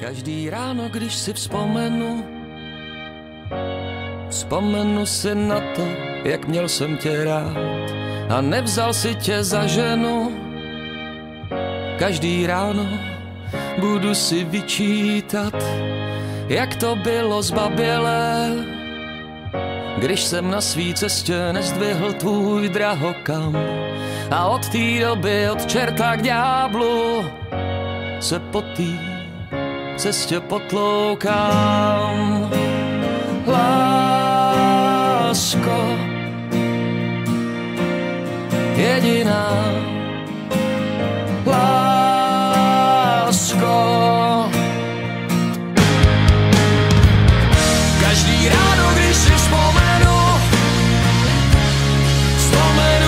Každý ráno, když si vzpomenu si na to, jak měl jsem tě rád a nevzal si tě za ženu. Každý ráno budu si vyčítat, jak to bylo zbabělé, když jsem na svý cestě nezdvihl tvůj drahokam. A od té doby od čerta k ďáblu se po té cestě potloukám. Lásko jediná, lásko. Každý ráno, když si vzpomenu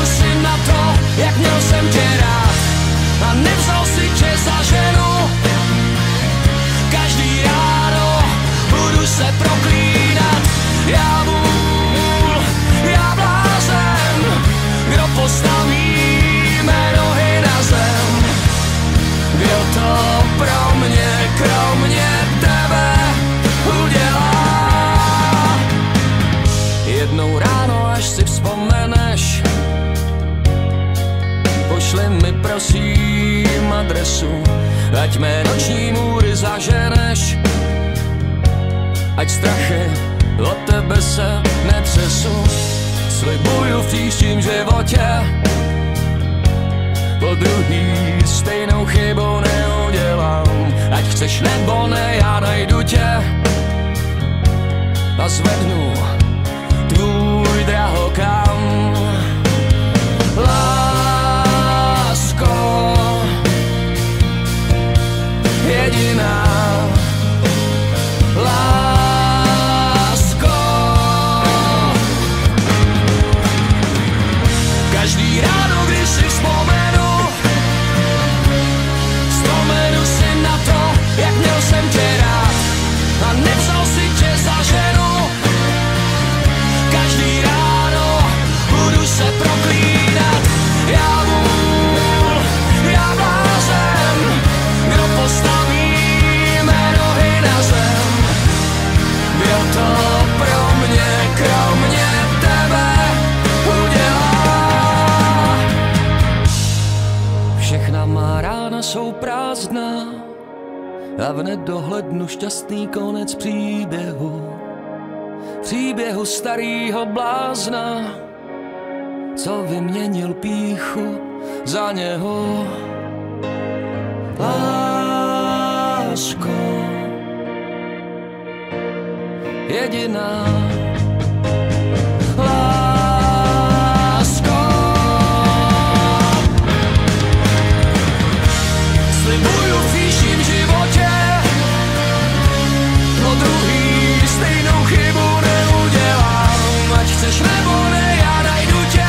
si na to, jak měl jsem tě rád a nevzal si tě za ženu. Každý ráno budu se proklínat, já vůl, já blázen, kdo postaví mé nohy na zem. Kdo to pro mě, kromě tebe udělá. Jednou ráno, až si vzpomeneš, pošli mi prosím adresu, ať mé noční můry zaženeš, ať strachy od tebe se netřesu. Slibuju v příštím životě po druhý stejnou chybou neudělám. Ať chceš nebo ne, já najdu tě a zvednu tvůj drahokam. Lásko jediná, lásko. Každý ráno, když si vzpomenu si na to, jak měl jsem tě rád a nevzal si tě za ženu. Každý ráno budu se proklínat, já vůl, já blázen, kdo postaví mé nohy na zem. Kdo to pro mě, kromě tebe udělá. Všechna má rána jsou prázdná a v nedohlednu šťastný konec příběhu starýho blázna, co vyměnil pýchu za něho. Lásko jediná, lásko. Slibuju v příštím životě po druhý stejnou chybu neudělám. Ať chceš nebo ne, já najdu tě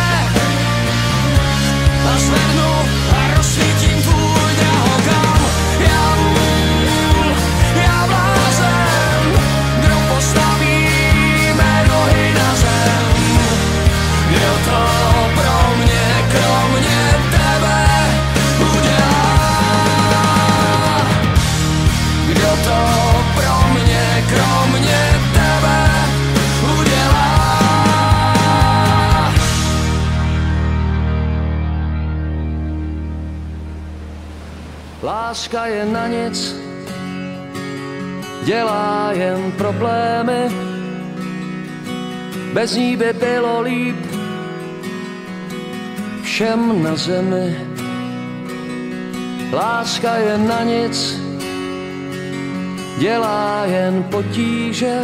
a zvednu a rozsvítím tvůj drahokam. Já vůl, já blázen, kdo postaví mé nohy na zem. Kdo to pro mě, kromě tebe udělá. Kdo to pro mě, kromě tebe udělá. Láska je na nic, dělá jen problémy. Bez ní by bylo líp všem na zemi. Láska je na nic, dělá jen potíže.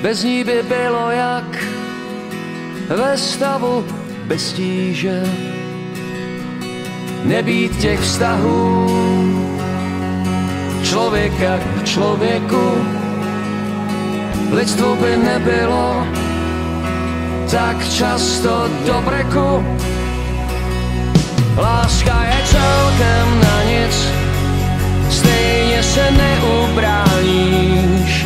Bez ní by bylo jak ve stavu bez tíže. Nebýt těch vztahů člověka k člověku, lidstvo by nebylo tak často do breku. Láska je celkem na nic, stejně se neubráníš,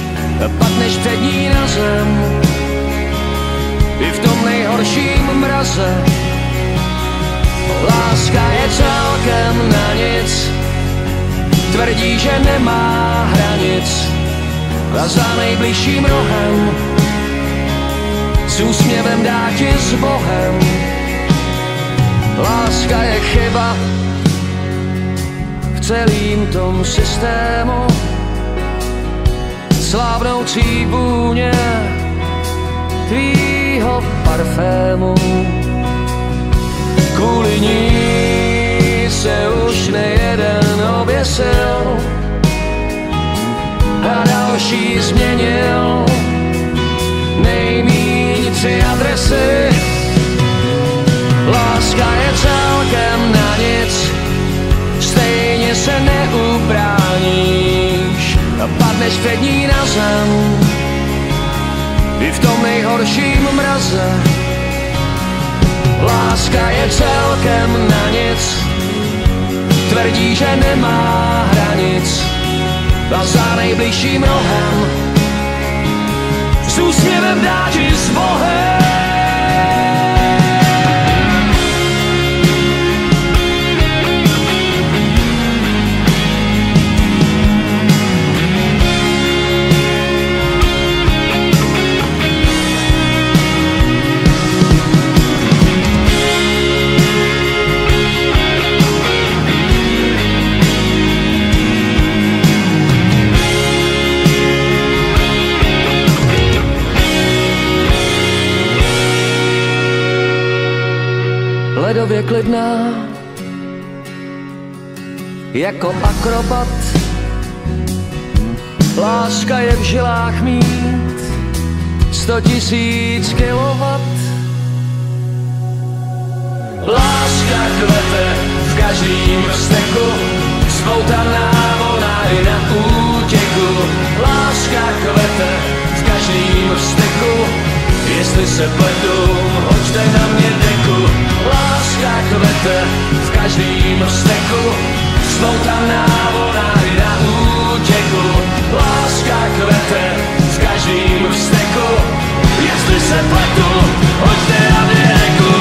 padneš před ní na zem i v tom nejhorším mraze. Láska je celkem na nic, tvrdí, že nemá hranic a za nejbližším rohem s úsměvem dá ti s Bohem. Láska je chyba v celým tom systému, slávnoucí vůně tvýho parfému. Kvůli ní se už nejeden oběsil a další změnil nejmíň 3 adresy. Láska je celkem na nic, stejně se neubráníš a padneš před ní na zem i v tom nejhorším mraze. Láska je celkem na nic, tvrdí, že nemá hranic a za nejbližším rohem s úsměvem dá ti s Bohem. Ledově klidná jako akrobat, láska je v žilách mít 100 000 kilowatt. Láska kvete v každým steku, spoutaná ona i na útěku. Láska kvete v každým steku, jestli se pletu, hoďte na mě deku. Láska kvete v každým steku, spoutaná ona i na útěku. Láska kvete v každým steku, jestli se pletu, hoďte na mě deku.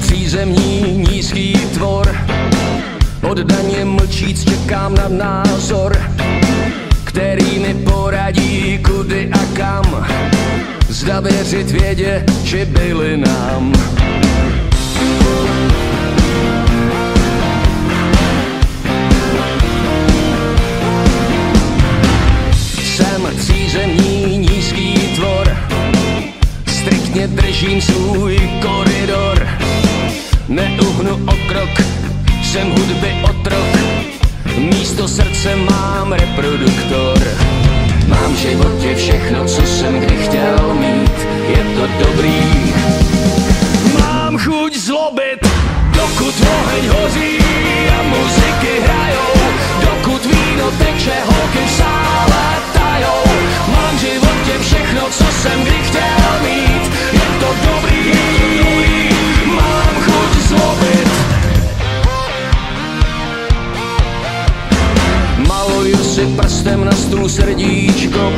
Přízemní nízký tvor, oddaně mlčíc čekám na názor, který mi poradí kudy a kam, zda věřit vědě či bylinám. Jsem přízemní nízký tvor, striktně držím svůj koridor. Neuhnu o krok, jsem hudby otrok, místo srdce mám reproduktor. Mám v životě všechno, co jsem kdy chtěl mít, je to dobrý. Mám chuť zlobit, dokud oheň hoří a muziky hrajou, dokud víno teče, holky v sále tajou. Mám v životě všechno, co jsem kdy chtěl mít, je to dobrý. Mám chuť zlobit, maluju si prstem na stůl srdíčko,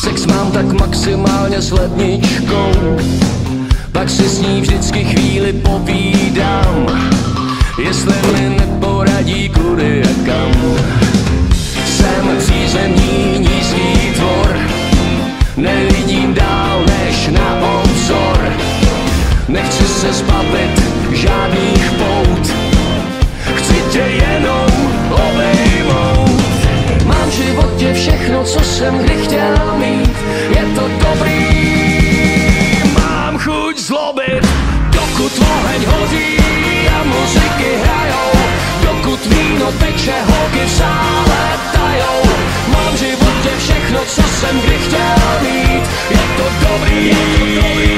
sex mám tak maximálně s ledničkou, pak si s ní vždycky chvíli povídám, jestli mi neporadí kudy a kam. Jsem přízemní nízký tvor, nevidím dál než na obzor, nechci se zbavit žádných pout, chci tě jenom obejmout. Mám v životě všechno, co jsem kdy chtěl mít, je to dobrý. Mám chuť zlobit, dokud oheň hoří a muziky hrajou, dokud víno teče, holky v sále tajou. Mám v životě všechno, co jsem kdy chtěl mít. Je to dobrý.